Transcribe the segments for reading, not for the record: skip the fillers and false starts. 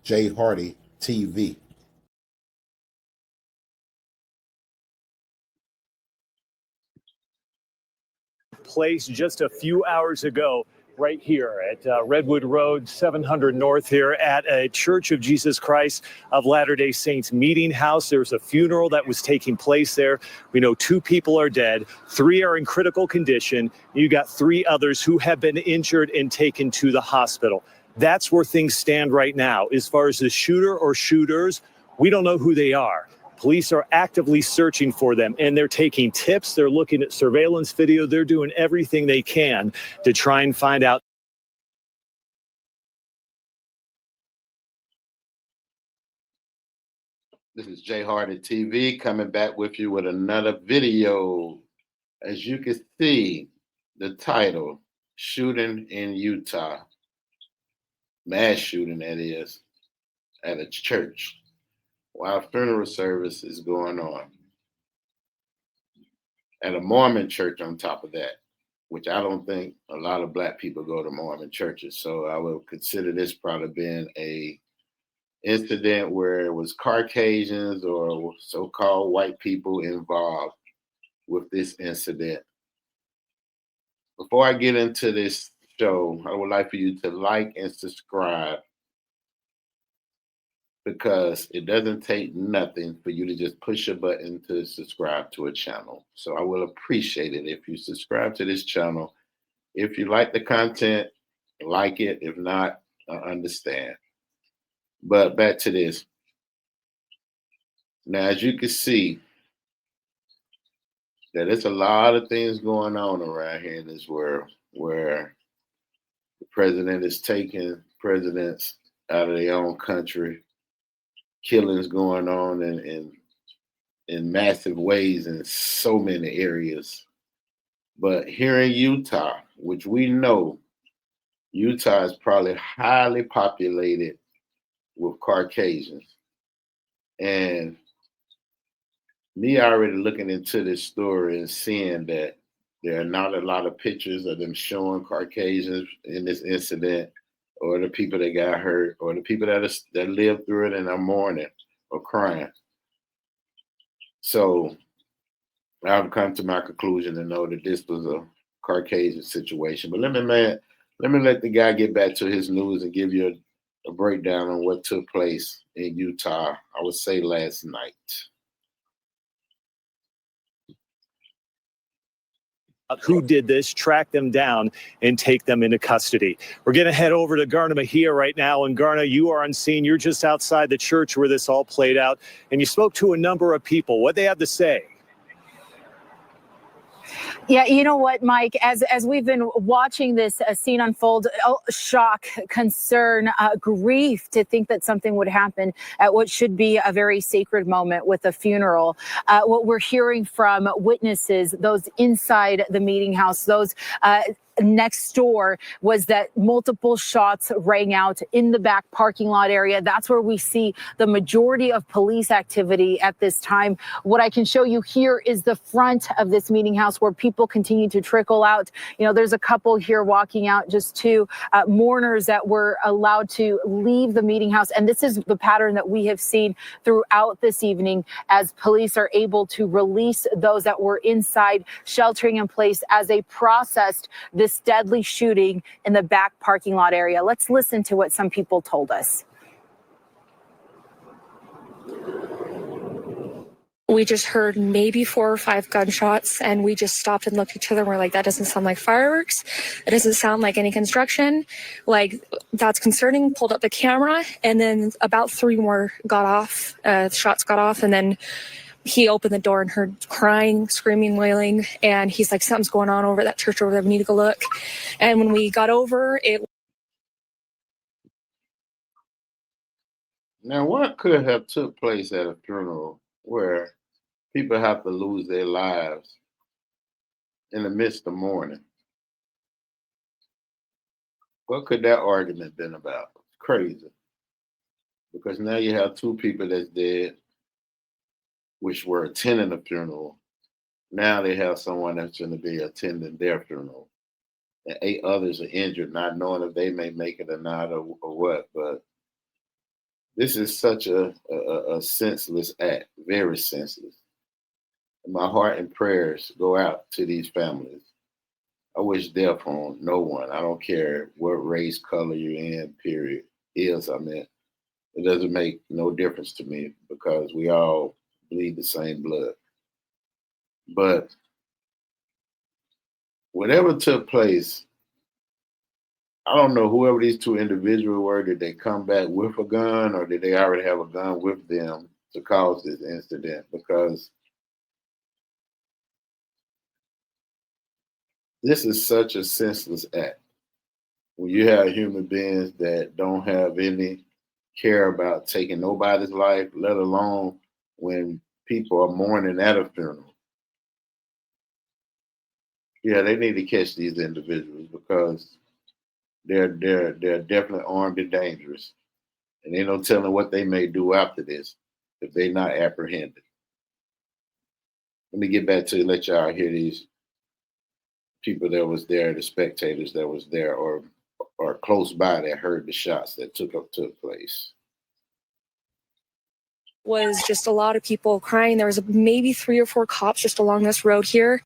J Hardy TV. Place just a few hours ago right here at Redwood Road 700 North here at a Church of Jesus Christ of Latter-day Saints meeting house. There's a funeral that was taking place there. We know 2 people are dead, 3 are in critical condition. You got 3 others who have been injured and taken to the hospital. That's where things stand right now. As far as the shooter or shooters, we don't know who they are. Police are actively searching for them, and they're taking tips. They're looking at surveillance video. They're doing everything they can to try and find out. This is J Hardy TV coming back with you with another video. As you can see, the title, Shooting in Utah. Mass shooting, that is, at a church while funeral service is going on. At a Mormon church on top of that, which I don't think a lot of Black people go to Mormon churches. So I would consider this probably being a incident where it was Caucasians or so-called white people involved with this incident. Before I get into this show, I would like for you to like and subscribe, because it doesn't take nothing for you to just push a button to subscribe to a channel. So I will appreciate it if you subscribe to this channel. If you like the content, like it. If not, I understand. But back to this. Now, as you can see, that there's a lot of things going on around here in this world where the president is taking presidents out of their own country. Killings going on in massive ways in so many areas. But here in Utah, which we know, Utah is probably highly populated with Caucasians. And me already looking into this story and seeing that there are not a lot of pictures of them showing Caucasians in this incident, or the people that got hurt, or the people that lived through it and are mourning or crying. So I've come to my conclusion to know that this was a Caucasian situation. But let me let the guy get back to his news and give you a breakdown on what took place in Utah, I would say last night. Who did this, track them down, and take them into custody. We're going to head over to Garna Mejia right now. And Garna, you are on scene. You're just outside the church where this all played out. And you spoke to a number of people. What they have to say? Yeah, you know what, Mike, as we've been watching this scene unfold, shock, concern, grief to think that something would happen at what should be a very sacred moment with a funeral. What we're hearing from witnesses, those inside the meeting house, those next door, was that multiple shots rang out in the back parking lot area. That's where we see the majority of police activity at this time. What I can show you here is the front of this meeting house where people continue to trickle out. You know, there's a couple here walking out, just 2 mourners that were allowed to leave the meeting house. And this is the pattern that we have seen throughout this evening as police are able to release those that were inside, sheltering in place as they processed this deadly shooting in the back parking lot area. Let's listen to what some people told us. We just heard maybe 4 or 5 gunshots, and we just stopped and looked at each other and we're like, that doesn't sound like fireworks. It doesn't sound like any construction. Like, that's concerning. Pulled up the camera, and then about 3 more got off, shots got off, and then he opened the door and heard crying, screaming, wailing, and he's like, something's going on over at that church over there. We need to go look. And when we got over, it. Now, what could have took place at a funeral where people have to lose their lives in the midst of mourning? What could that argument been about? It's crazy. Because now you have 2 people that's dead, which were attending a funeral. Now they have someone that's going to be attending their funeral. And 8 others are injured, not knowing if they may make it or not, or what. But This is such a senseless act, very senseless. And my heart and prayers go out to these families. I wish death on no one. I don't care what race, color you're in, period, I mean. It doesn't make no difference to me because we all bleed the same blood. But whatever took place, I don't know whoever these two individuals were, did they come back with a gun or did they already have a gun with them to cause this incident? Because this is such a senseless act. When you have human beings that don't have any care about taking nobody's life, let alone when people are mourning at a funeral. Yeah, they need to catch these individuals because they're definitely armed and dangerous. And ain't no telling what they may do after this if they're not apprehended. Let me get back to let y'all hear these people that was there, the spectators that was there or close by that heard the shots that took place. Was just a lot of people crying. There was maybe 3 or 4 cops just along this road here.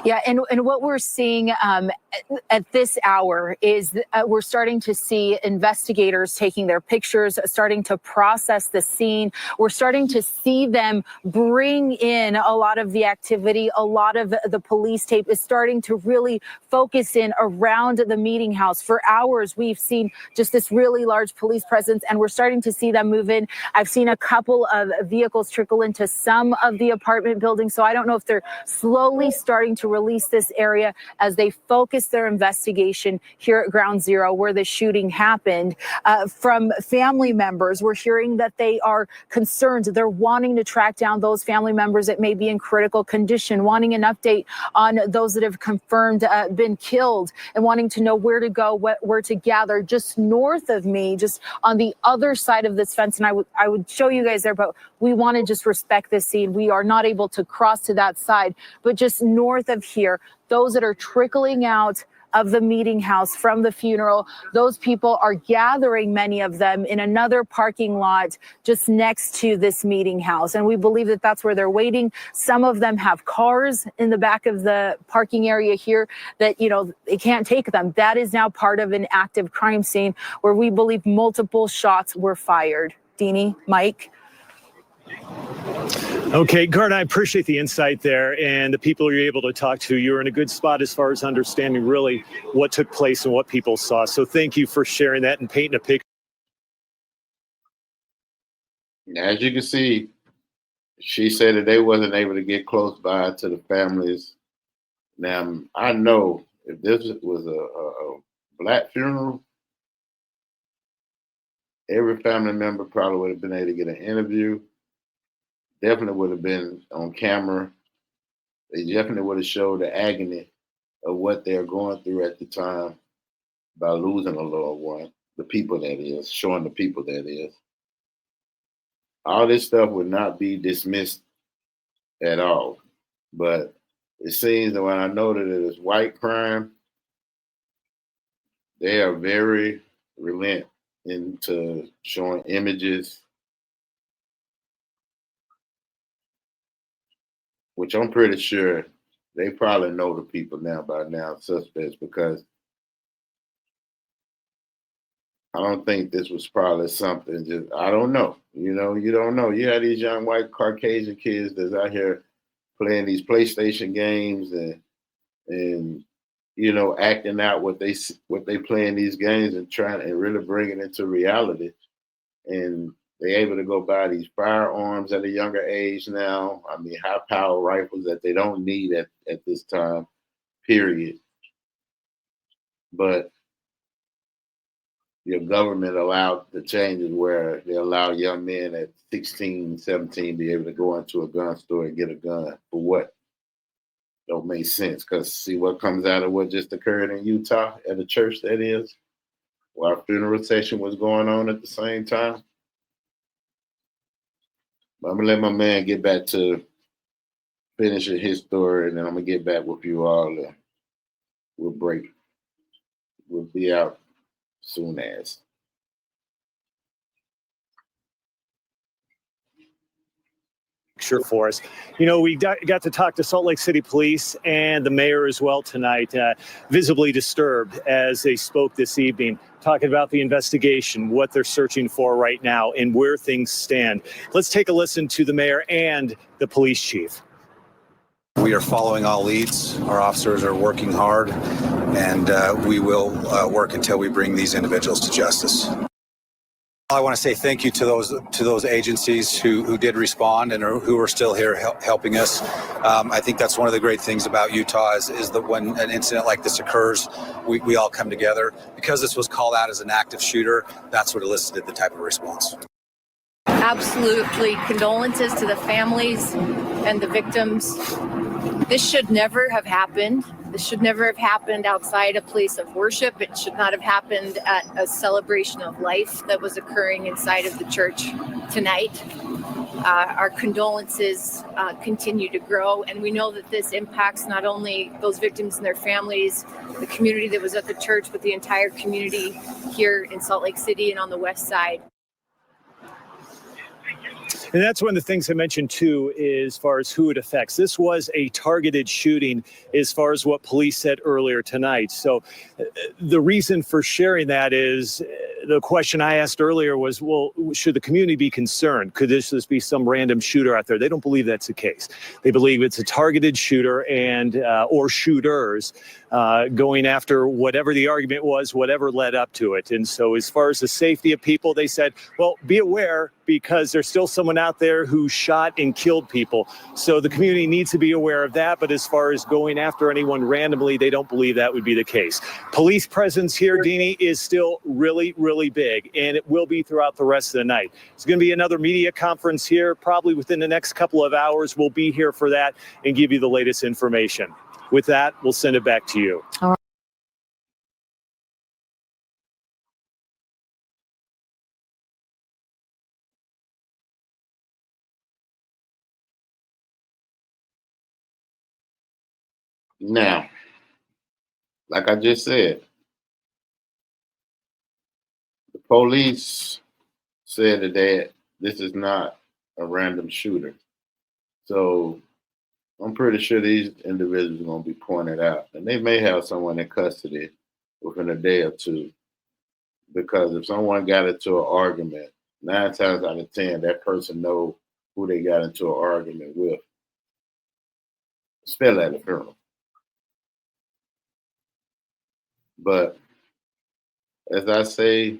Yeah, and what we're seeing at this hour is we're starting to see investigators taking their pictures, starting to process the scene. We're starting to see them bring in a lot of the activity. A lot of the police tape is starting to really focus in around the meeting house. For hours, we've seen just this really large police presence, and we're starting to see them move in. I've seen a couple of vehicles trickle into some of the apartment buildings, so I don't know if they're slowly starting to release this area as they focus their investigation here at Ground Zero where the shooting happened. From family members, we're hearing that they are concerned. They're wanting to track down those family members that may be in critical condition, wanting an update on those that have confirmed been killed, and wanting to know where to go, where to gather. Just north of me, just on the other side of this fence, and I would show you guys there, but we want to just respect this scene. We are not able to cross to that side, but just north of here, those that are trickling out of the meeting house from the funeral, those people are gathering, many of them, in another parking lot just next to this meeting house. And we believe that that's where they're waiting. Some of them have cars in the back of the parking area here that, you know, they can't take them. That is now part of an active crime scene where we believe multiple shots were fired. Deanie, Mike. Okay, Gard, I appreciate the insight there and the people you're able to talk to. You're in a good spot as far as understanding really what took place and what people saw. So thank you for sharing that and painting a picture. As you can see, she said that they wasn't able to get close by to the families. Now, I know if this was a black funeral, every family member probably would have been able to get an interview. Definitely would have been on camera. They definitely would have showed the agony of what they're going through at the time by losing a loved one, the people that is, showing the people that is. All this stuff would not be dismissed at all. But it seems that when I know that it is white crime, they are very relent into showing images, which I'm pretty sure they probably know the people now by now, suspects, because I don't think this was probably something just, I don't know. You know, you don't know. You have these young white Caucasian kids that's out here playing these PlayStation games and you know, acting out what they play in these games and trying and really bringing it into reality. And they're able to go buy these firearms at a younger age now. I mean, high power rifles that they don't need at this time, period. But your government allowed the changes where they allow young men at 16, 17 be able to go into a gun store and get a gun for what? Don't make sense, because see what comes out of what just occurred in Utah at a church that is, where our funeral session was going on at the same time. But I'm gonna let my man get back to finishing his story, and then I'm gonna get back with you all. We'll break. We'll be out soon as. picture for us. You know, we got to talk to Salt Lake City Police and the mayor as well tonight, visibly disturbed as they spoke this evening, talking about the investigation, what they're searching for right now, and where things stand. Let's take a listen to the mayor and the police chief. We are following all leads. Our officers are working hard, and we will work until we bring these individuals to justice. I want to say thank you to those agencies who did respond and who are still here helping us. I think that's one of the great things about Utah is that when an incident like this occurs, we all come together. Because this was called out as an active shooter, that's what elicited the type of response. Absolutely condolences to the families and the victims. This should never have happened. This should never have happened outside a place of worship. It should not have happened at a celebration of life that was occurring inside of the church tonight. Our condolences continue to grow, and we know that this impacts not only those victims and their families, the community that was at the church, but the entire community here in Salt Lake City and on the west side. And that's one of the things I mentioned, too, as far as who it affects. This was a targeted shooting as far as what police said earlier tonight. So the reason for sharing that is the question I asked earlier was, well, should the community be concerned? Could this just be some random shooter out there? They don't believe that's the case. They believe it's a targeted shooter and or shooters going after whatever the argument was, whatever led up to it. And so as far as the safety of people, they said, well, be aware because there's still someone out there who shot and killed people. So the community needs to be aware of that. But as far as going after anyone randomly, they don't believe that would be the case. Police presence here, Deanie, is still really, really big, and it will be throughout the rest of the night. There's going to be another media conference here probably within the next couple of hours. We'll be here for that and give you the latest information. With that, we'll send it back to you. All right. Now, like I just said, the police said that this is not a random shooter. So I'm pretty sure these individuals are going to be pointed out. And they may have someone in custody within a day or two. Because if someone got into an argument, 9 times out of 10, that person knows who they got into an argument with. Still at a funeral. But as I say,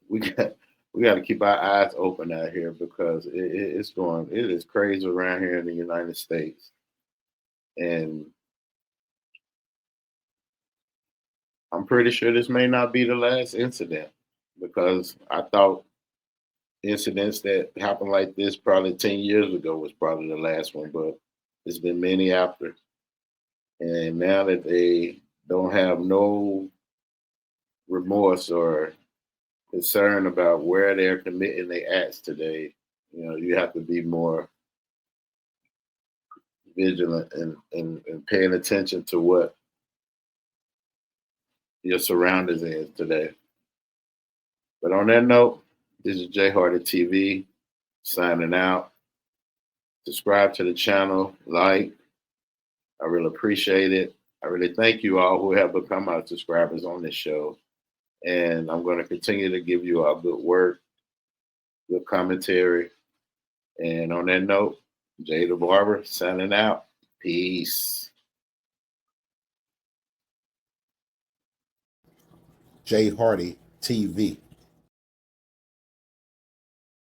we got to keep our eyes open out here because it is crazy around here in the United States. And I'm pretty sure this may not be the last incident because I thought incidents that happened like this probably 10 years ago was probably the last one, but there's been many after. And now that they don't have no remorse or concern about where they're committing their acts today, you know, you have to be more vigilant and paying attention to what your surroundings is today. But on that note, this is Jay Hardy TV signing out. Subscribe to the channel, like. I really appreciate it. I really thank you all who have become our subscribers on this show. And I'm going to continue to give you all good work, good commentary. And on that note, Jay the Barber signing out. Peace. Jay Hardy TV.